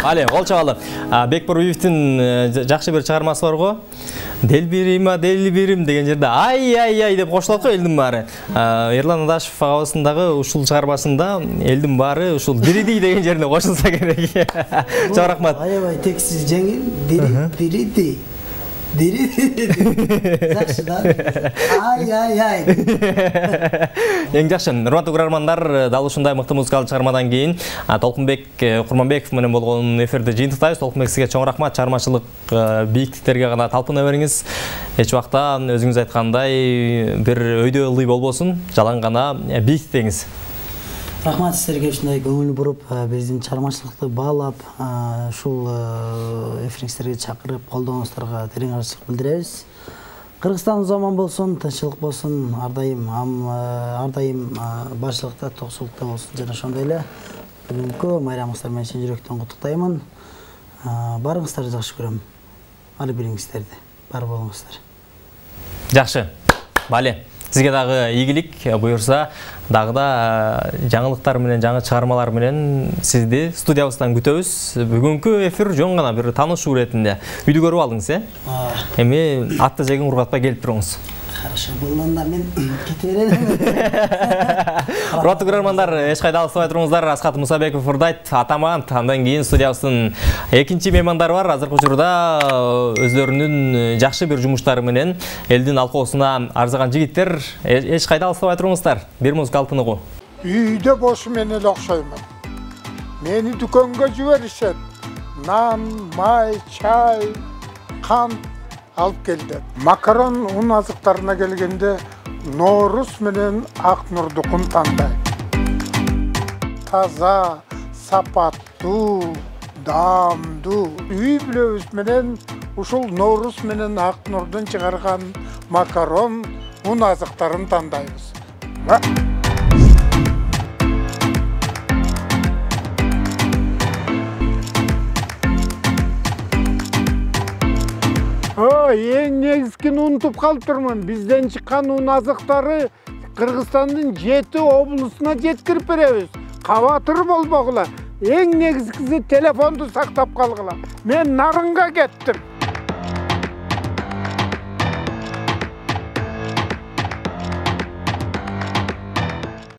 Али, қол чағалы. Бекбұрбиевтің жақшы бір шығармасы бар ғой. Дел берім деген жерде ай деп қошылады ғой елдің бары. Ерлан Адашев ағасындағы ушул шығармасында елдің бары ушул диридей деген жеріне қошылса керек. Çox рахмат. Аябай тексіз жеңіл диридей. Жақсы да. Ай. Ең жақсы. Урматтуу көрермандар, дал ушундай мыкты музыкалык чыгармадан кийин Толкунбек Курманбеков менен болгон эфирде жыйынтыктайбыз. Толкунбек сизге чоң рахмат. Чыгармачылык бийиктиктерге гана талпына бериңиз. Эч убакта өзүңүз айткандай бир өйдө ылдый болбосун, жалаң гана бийиктеңиз. Рахмат сіздерге ушундай көңүл буруп, биздин чыгармачылыкты баалап, ушул эфириңиздерге чакырып, колдооңуздарга терең ырчылык билдиребиз. Кыргызстан заман болсун, тынччылык болсун, ар дайым барчылыкта, токчулукта болсун жана ошондой эле бүгүнкү майрамыңыздар менен чын жүрөктөн куттуктаймын. Барыңыздарды жакшы көрөм. Ары бириңиздерди, бар болуңуздар. Жакшы. Бале. Сізге дағы игілік бұйырса, дағыда жаңылықтар менен, жаңы чыгармалар менен сізді студиябыздан күтөбүз. Бүгүнкү эфир жөн гана бир таанышуу иретинде. Үйдү көрүп алдыңыз, Эми атты жегин ургатпай келип туруңуз. Хорошо, болғанда мен кете беремін. Урматтуу көрөрмандар, эч кайда алыспай туруңуздар. Асхат Мусабеков ырдайт, Атаман. Андан кийин студиябыздын экинчи меймандары бар. Азыркы учурда өздөрүнүн жакшы бир жумуштары менен элдин алкоосуна арзыган жигиттер. Эч кайда алыспай туруңуздар. Бир музыкалык тыныгуу. Үйдө бошу менен эле окшоймун. Мени дүкөнгө жиберишет. Нан, май, чай, кант алып келди. Макарон ун азыктарына келгенде Ноорус менен Акнурдукун тандайм. Таза, сапаттуу, даамдуу. Үй бүлөбүз менен ушул Ноорус менен Акнурдун чыгарган макарон ун азыктарын тандайбыз. Эң негизгини унутуп калыптырмын. Бизден чыккан ун азыктары Кыргызстандын 7 облусуна жеткирип беребиз. Кабатыр болбогула. Эң негизгиси телефонду сактап калгыла. Мен нарынга кеттим.